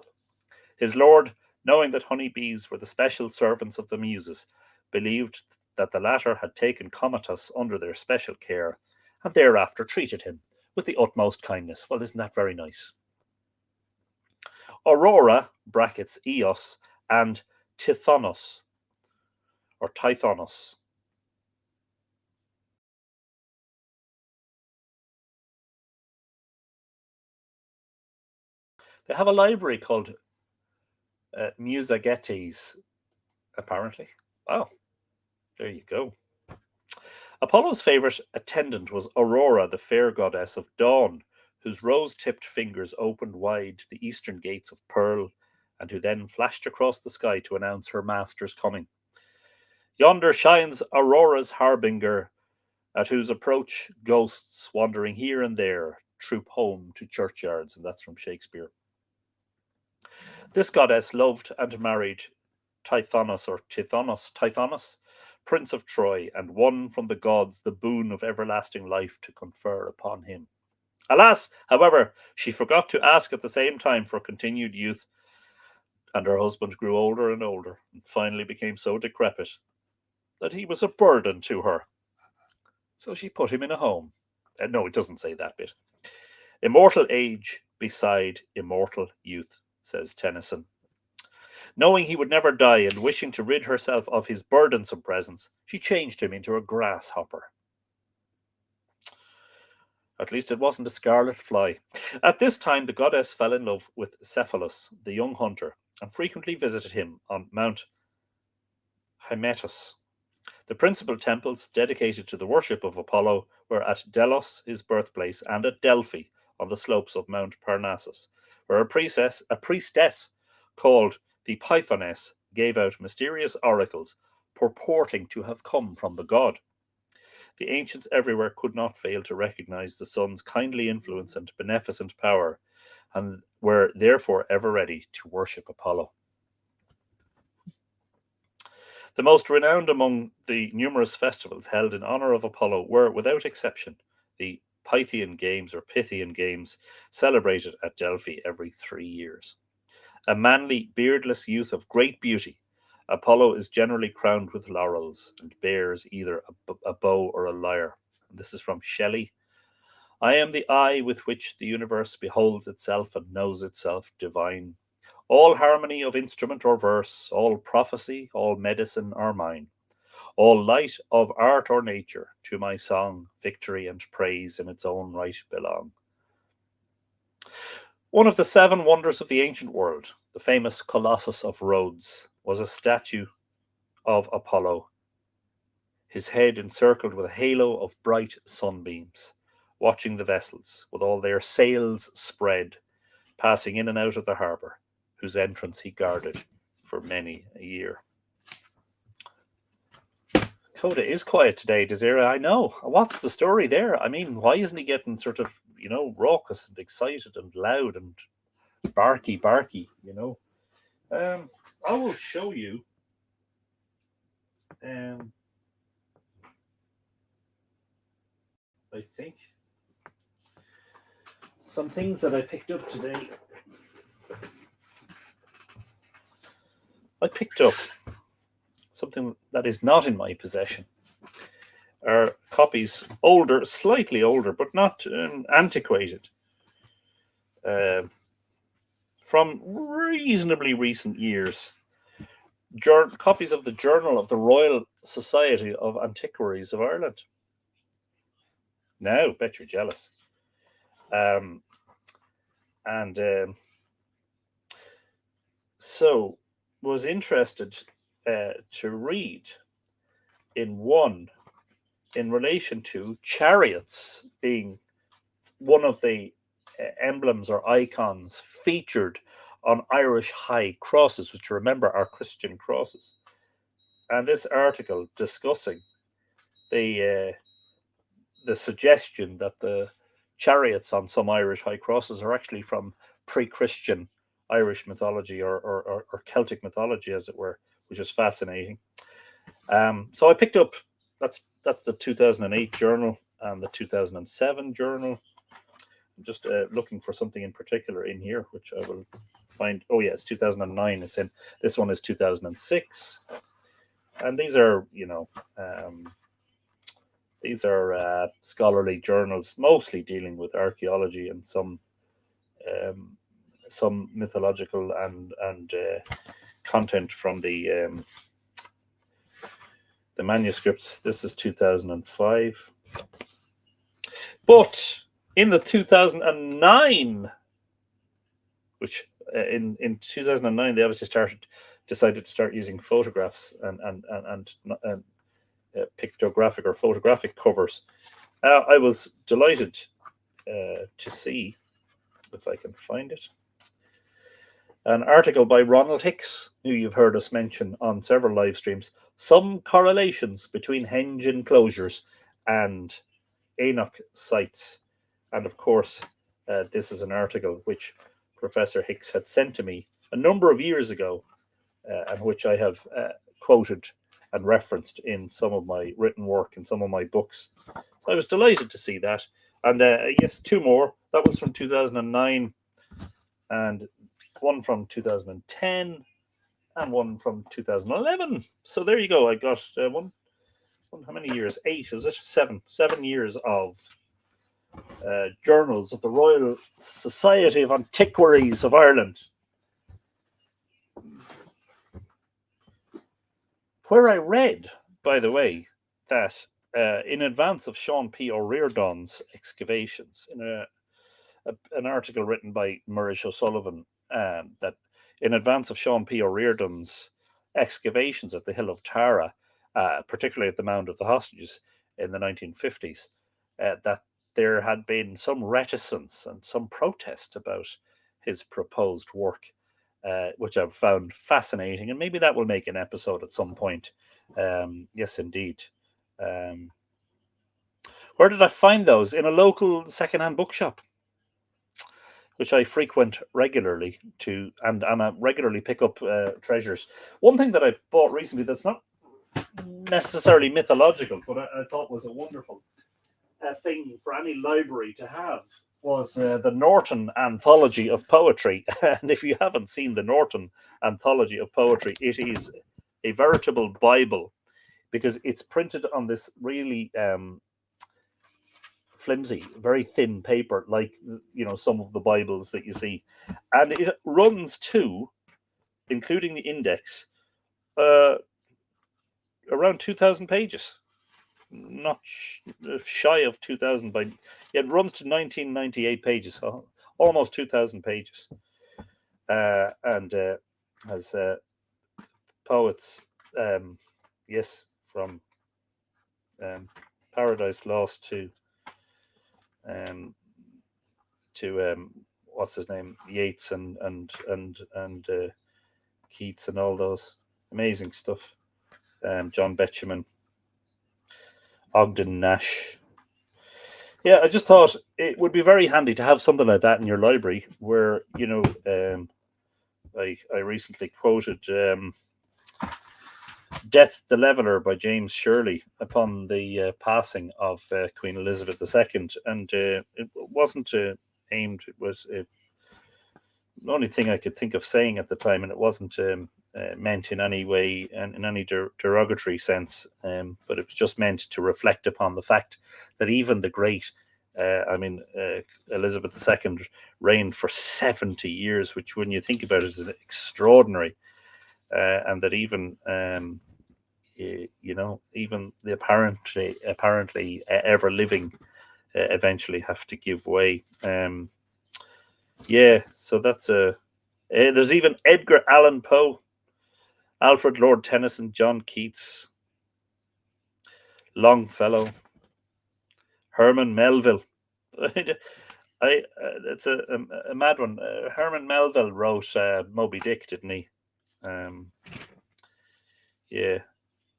His lord, knowing that honey bees were the special servants of the muses, believed that the latter had taken Comatas under their special care, and thereafter treated him with the utmost kindness. Well, isn't that very nice? Aurora (Eos) and Tithonus or Tithonus. They have a library called Musagetes, apparently. Oh, there you go. Apollo's favourite attendant was Aurora, the fair goddess of dawn, whose rose-tipped fingers opened wide the eastern gates of pearl, and who then flashed across the sky to announce her master's coming. Yonder shines Aurora's harbinger, at whose approach ghosts wandering here and there troop home to churchyards, and that's from Shakespeare. This goddess loved and married Tithonus, prince of Troy, and won from the gods the boon of everlasting life to confer upon him. Alas, however, she forgot to ask at the same time for continued youth, and her husband grew older and older, and finally became so decrepit that he was a burden to her. So she put him in a home. No, it doesn't say that bit. Immortal age beside immortal youth, says Tennyson. Knowing he would never die and wishing to rid herself of his burdensome presence, she changed him into a grasshopper. At least it wasn't a scarlet fly. At this time, the goddess fell in love with Cephalus, the young hunter, and frequently visited him on Mount Hymettus. The principal temples dedicated to the worship of Apollo were at Delos, his birthplace, and at Delphi, on the slopes of Mount Parnassus, where a priestess called the Pythoness gave out mysterious oracles purporting to have come from the god. The ancients everywhere could not fail to recognize the sun's kindly influence and beneficent power, and were therefore ever ready to worship Apollo. The most renowned among the numerous festivals held in honor of Apollo were, without exception, the Pythian Games, celebrated at Delphi every 3 years. A manly, beardless youth of great beauty, Apollo is generally crowned with laurels and bears either a bow or a lyre. This is from Shelley. I am the eye with which the universe beholds itself and knows itself divine. All harmony of instrument or verse, all prophecy, all medicine are mine. All light of art or nature, to my song, victory and praise in its own right belong. One of the 7 wonders of the ancient world, the famous Colossus of Rhodes, was a statue of Apollo, his head encircled with a halo of bright sunbeams, watching the vessels with all their sails spread, passing in and out of the harbour, whose entrance he guarded for many a year. Coda is quiet today, Desira. I know. What's the story there? I mean, why isn't he getting sort of, raucous and excited and loud and barky? I will show you. I think some things that I picked up today. I picked up something that is not in my possession. Are copies slightly older, but not antiquated, from reasonably recent years. Copies of the Journal of the Royal Society of Antiquaries of Ireland. Now, bet you're jealous. So was interested to read in one in relation to chariots being one of the emblems or icons featured on Irish high crosses, which, remember, are Christian crosses. And this article discussing the suggestion that the chariots on some Irish high crosses are actually from pre-Christian Irish mythology or Celtic mythology, as it were, which is fascinating. So I picked up, that's the 2008 journal and the 2007 journal. I'm just looking for something in particular in here, which I will find. Oh yeah, it's 2009. It's in, this one is 2006. And these are, scholarly journals, mostly dealing with archaeology and some mythological and content from the manuscripts. This is 2005. But in the 2009, which in 2009 they obviously decided to start using photographs and pictographic or photographic covers. I was delighted to see, if I can find it, an article by Ronald Hicks, who you've heard us mention on several live streams, some correlations between henge enclosures and Enoch sites. And of course, this is an article which Professor Hicks had sent to me a number of years ago, and which I have quoted and referenced in some of my written work and some of my books. So I was delighted to see that. And yes, two more. That was from 2009, and one from 2010, and one from 2011. So there you go. I got one. How many years? 8, is it? 7 years of journals of the Royal Society of Antiquaries of Ireland. Where I read, by the way, that in advance of Sean P. O'Riordan's excavations, in an article written by Murish O'Sullivan, that in advance of Sean P. O'Riordan's excavations at the Hill of Tara, particularly at the Mound of the Hostages in the 1950s, that there had been some reticence and some protest about his proposed work, which I've found fascinating, and maybe that will make an episode at some point. Yes, indeed. Where did I find those? In a local secondhand bookshop, which I frequent regularly and I regularly pick up treasures. One thing that I bought recently that's not necessarily mythological, but I thought was a wonderful thing for any library to have was the Norton Anthology of Poetry. And if you haven't seen the Norton Anthology of Poetry, it is a veritable Bible, because it's printed on this really flimsy, very thin paper, like some of the Bibles that you see, and it runs to, including the index, around 2,000 pages. Not shy of 2,000, but it runs to 1998 pages, so almost 2,000 pages, and has poets, yes, from Paradise Lost to what's his name, Yeats and Keats and all those amazing stuff. John Betjeman, Ogden Nash. Yeah, I just thought it would be very handy to have something like that in your library, where I recently quoted "Death the Leveller" by James Shirley upon the passing of Queen Elizabeth II, and it wasn't aimed. It was the only thing I could think of saying at the time, and it wasn't meant in any way and in any derogatory sense, but it was just meant to reflect upon the fact that even the great, Elizabeth II reigned for 70 years, which, when you think about it, is extraordinary, and that even even the apparently ever living eventually have to give way. So that's there's even Edgar Allan Poe, Alfred Lord Tennyson, John Keats, Longfellow, Herman Melville. It's a mad one. Herman Melville wrote Moby Dick, didn't he? Yeah.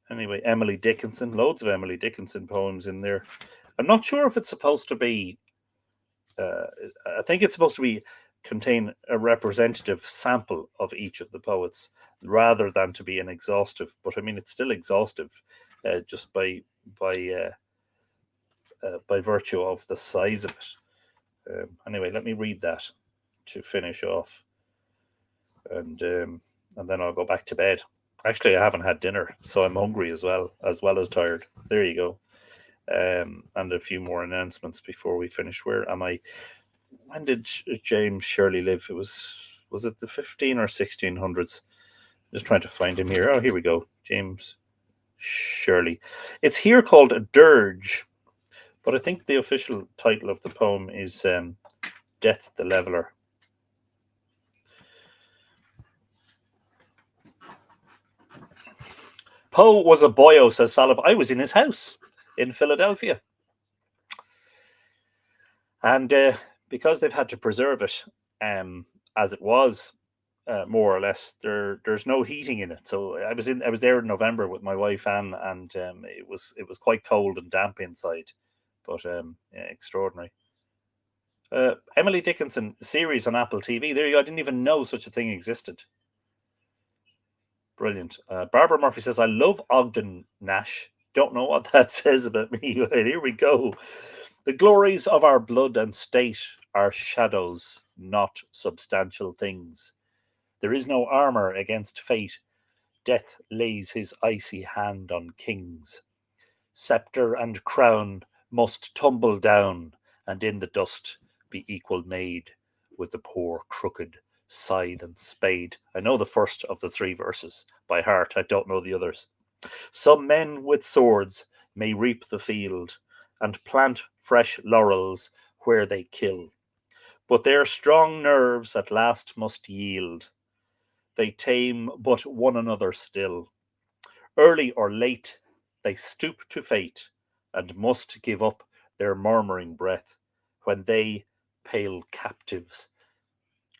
Anyway, Emily Dickinson, loads of Emily Dickinson poems in there. I'm not sure if it's supposed to be. I think it's supposed to be contain a representative sample of each of the poets, rather than to be an exhaustive. But I mean, it's still exhaustive, just by virtue of the size of it. Anyway, let me read that to finish off, and then I'll go back to bed. Actually, I haven't had dinner, so I'm hungry as well as tired. There you go. And a few more announcements before we finish. Where am I? When did James Shirley live? It was it the 15 or 1600s? Just trying to find him here. Oh, here we go. James Shirley. It's here called a dirge, but I think the official title of the poem is "Death the Leveller." Poe was a boyo, says Salif. I was in his house in Philadelphia. And because they've had to preserve it as it was, more or less, there's no heating in it. So I was there in November with my wife Anne, and it was quite cold and damp inside, but yeah, extraordinary. Emily Dickinson series on Apple TV. There you go. I didn't even know such a thing existed. Brilliant. Barbara Murphy says, I love Ogden Nash. Don't know what that says about me. Here we go. The glories of our blood and state are shadows, not substantial things. There is no armour against fate. Death lays his icy hand on kings. Sceptre and crown must tumble down, and in the dust be equal made with the poor crooked scythe and spade. I know the first of the three verses by heart. I don't know the others. Some men with swords may reap the field and plant fresh laurels where they kill, but their strong nerves at last must yield. They tame but one another still. Early or late, they stoop to fate and must give up their murmuring breath when they, pale captives,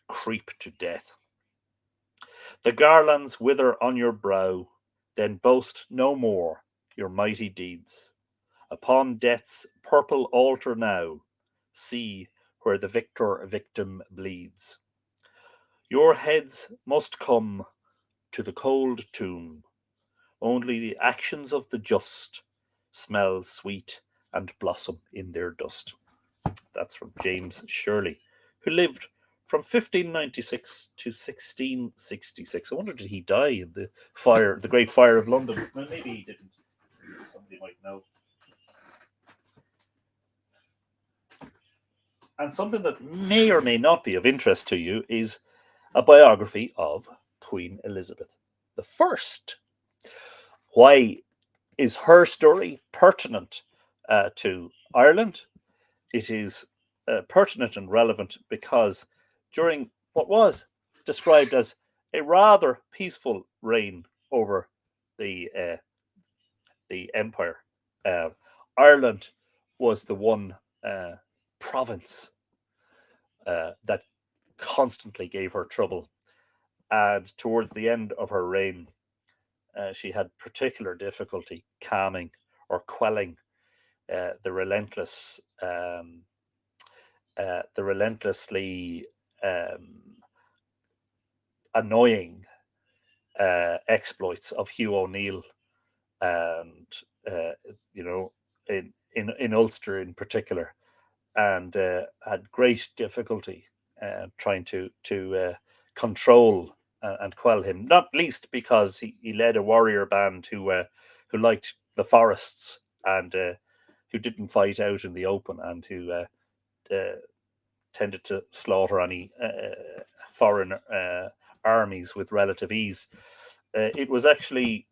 creep to death. The garlands wither on your brow, then boast no more your mighty deeds. Upon death's purple altar now, see where the victor victim bleeds. Your heads must come to the cold tomb. Only the actions of the just smell sweet and blossom in their dust. That's from James Shirley, who lived from 1596 to 1666. I wonder, did he die in the fire, the Great Fire of London? Well, maybe he didn't. Somebody might know. And something that may or may not be of interest to you is a biography of Queen Elizabeth I. Why is her story pertinent to Ireland? It is pertinent and relevant because during what was described as a rather peaceful reign over the empire, Ireland was the one province that constantly gave her trouble. And towards the end of her reign, she had particular difficulty calming or quelling the relentlessly annoying exploits of Hugh O'Neill, and in Ulster in particular, and had great difficulty trying to control and quell him. Not least because he led a warrior band who liked the forests, and who didn't fight out in the open, and who tended to slaughter any foreign armies with relative ease. It was actually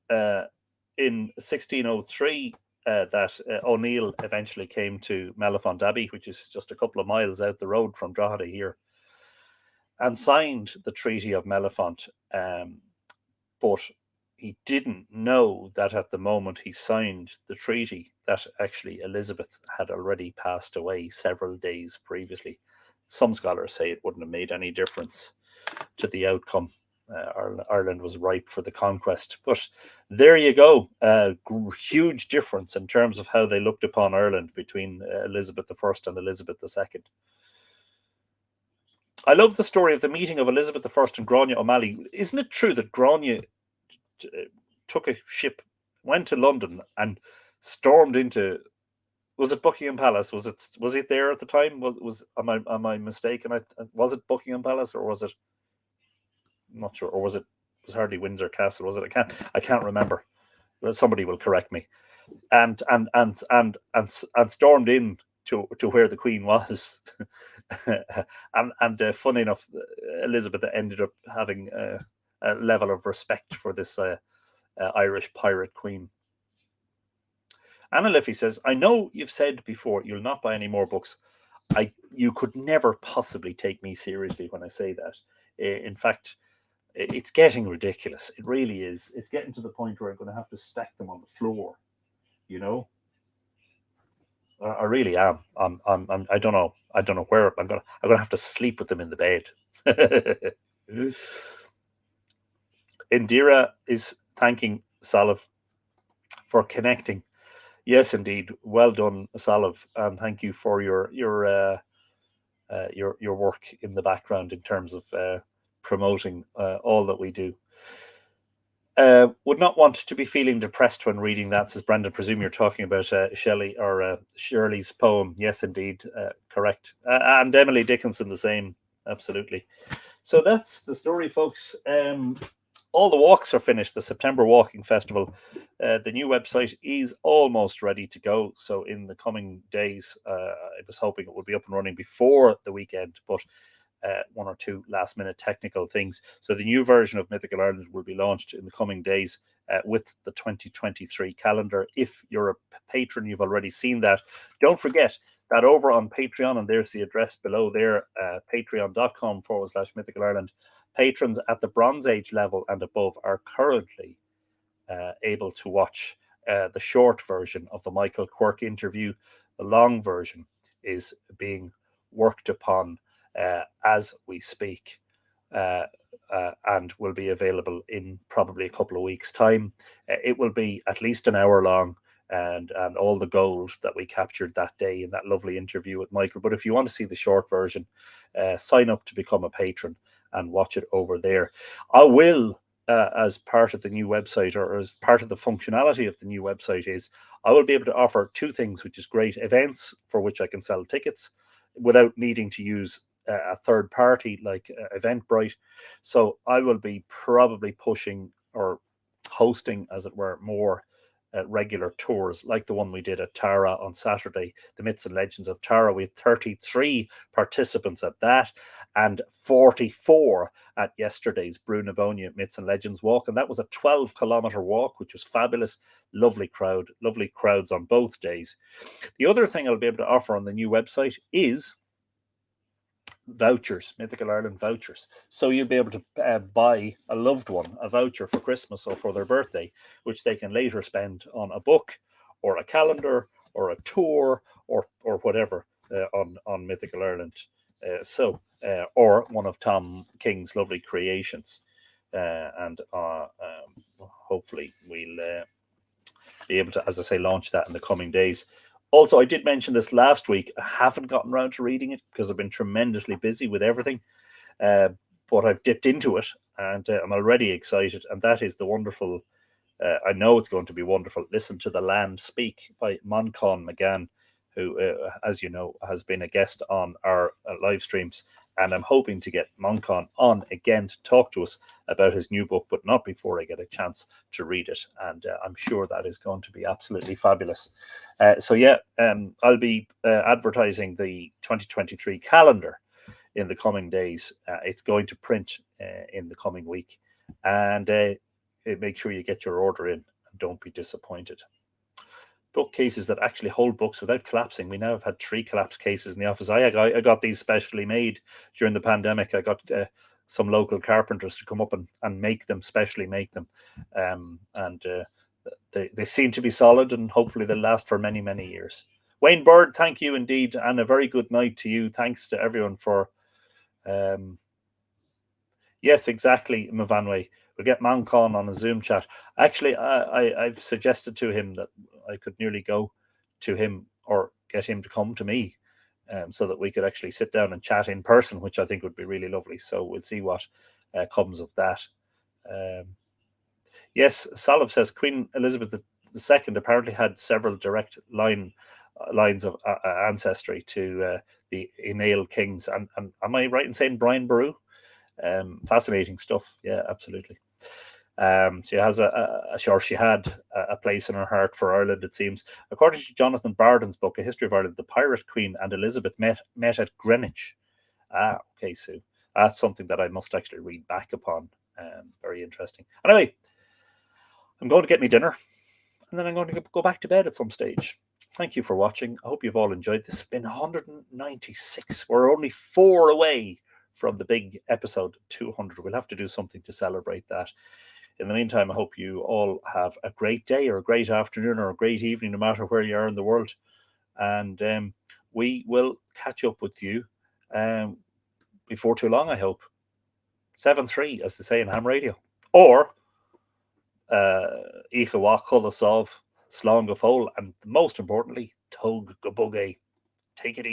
in 1603 that O'Neill eventually came to Mellifont Abbey, which is just a couple of miles out the road from Drogheda here, and signed the Treaty of Mellifont. But he didn't know that at the moment he signed the treaty, that actually Elizabeth had already passed away several days previously. Some scholars say it wouldn't have made any difference to the outcome. Ireland was ripe for the conquest. But there you go. Huge difference in terms of how they looked upon Ireland between Elizabeth I and Elizabeth II. I love the story of the meeting of Elizabeth I and Grania O'Malley. Isn't it true that Grania took a ship, went to London, and stormed into, was it Buckingham Palace? Was it there at the time? Am I mistaken? Was it Buckingham Palace, or was it? I'm not sure. Or was it hardly Windsor Castle? Was it? I can't remember. Somebody will correct me. And stormed in to where the Queen was. and funny enough, Elizabeth ended up having a level of respect for this Irish pirate queen. Anna Liffey says, I know you've said before you'll not buy any more books. You could never possibly take me seriously when I say that. In fact, it's getting ridiculous. It really is. It's getting to the point where I'm going to have to stack them on the floor. I really am. I don't know. I don't know where I'm going to have to sleep with them in the bed. Indira is thanking Salav for connecting. Yes, indeed. Well done, Salav, and thank you for your work in the background in terms of promoting all that we do. Would not want to be feeling depressed when reading that, says Brendan. Presume you're talking about Shelley or Shirley's poem. Yes, indeed, correct. And Emily Dickinson, the same. Absolutely. So that's the story, folks. All the walks are finished. The September Walking Festival. The new website is almost ready to go. So in the coming days, I was hoping it would be up and running before the weekend, but one or two last minute technical things. So the new version of Mythical Ireland will be launched in the coming days with the 2023 calendar. If you're a patron, you've already seen that. Don't forget that over on Patreon, and there's the address below there, patreon.com/Mythical Ireland. Patrons at the Bronze Age level and above are currently able to watch the short version of the Michael Quirk interview. The long version is being worked upon as we speak, and will be available in probably a couple of weeks' time. It will be at least an hour long, and all the gold that we captured that day in that lovely interview with Michael. But if you want to see the short version, sign up to become a patron and watch it over there. I will, as part of the new website, or as part of the functionality of the new website, is I will be able to offer two things, which is great: events for which I can sell tickets without needing to use a third party like Eventbrite. So I will be probably pushing or hosting, as it were, more regular tours like the one we did at Tara on Saturday, the Myths and Legends of Tara. We had 33 participants at that and 44 at yesterday's Brunabonia Myths and Legends walk, and that was a 12-kilometer walk, which was fabulous. Lovely crowds on both days. The other thing I'll be able to offer on the new website is vouchers, Mythical Ireland vouchers. So you'll be able to buy a loved one a voucher for Christmas or for their birthday, which they can later spend on a book or a calendar or a tour or whatever on Mythical Ireland. Or one of Tom King's lovely creations. And hopefully we'll be able to, as I say, launch that in the coming days. Also, I did mention this last week. I haven't gotten around to reading it because I've been tremendously busy with everything. But I've dipped into it, and I'm already excited. And that is the wonderful, I know it's going to be wonderful, Listen to the Land Speak by Moncon McGann, who, as you know, has been a guest on our live streams. And I'm hoping to get Moncon on again to talk to us about his new book, but not before I get a chance to read it. And I'm sure that is going to be absolutely fabulous. I'll be advertising the 2023 calendar in the coming days. It's going to print in the coming week. And make sure you get your order in and don't be disappointed. Bookcases that actually hold books without collapsing. We now have had 3 collapsed cases in the office. I got these specially made during the pandemic. I got some local carpenters to come up and make them, specially make them. They seem to be solid, and hopefully they'll last for many, many years. Wayne Bird, thank you indeed, and a very good night to you. Thanks to everyone for... yes, exactly, Mavanway. We'll get Moncon on a Zoom chat. Actually, I've suggested to him that I could nearly go to him or get him to come to me, so that we could actually sit down and chat in person, which I think would be really lovely. So we'll see what comes of that. Yes, Salov says Queen Elizabeth II apparently had several direct lines of ancestry to the Enale kings. And am I right in saying Brian Boru? Fascinating stuff. Yeah, absolutely. She has she had a place in her heart for Ireland, it seems. According to Jonathan Barden's book, A History of Ireland, the pirate queen and Elizabeth met at Greenwich. Okay, Sue. That's something that I must actually read back upon. Very interesting. Anyway, I'm going to get me dinner, and then I'm going to go back to bed at some stage. Thank you for watching. I hope you've all enjoyed this. It's been 196. We're only 4 away from the big episode 200. We'll have to do something to celebrate that. In the meantime, I hope you all have a great day or a great afternoon or a great evening, no matter where you are in the world. And we will catch up with you before too long, I hope. 7-3, as they say in ham radio. Or Ichawa Colossus of Slán go Fóil, and most importantly, Tug go Bugé. Take it easy.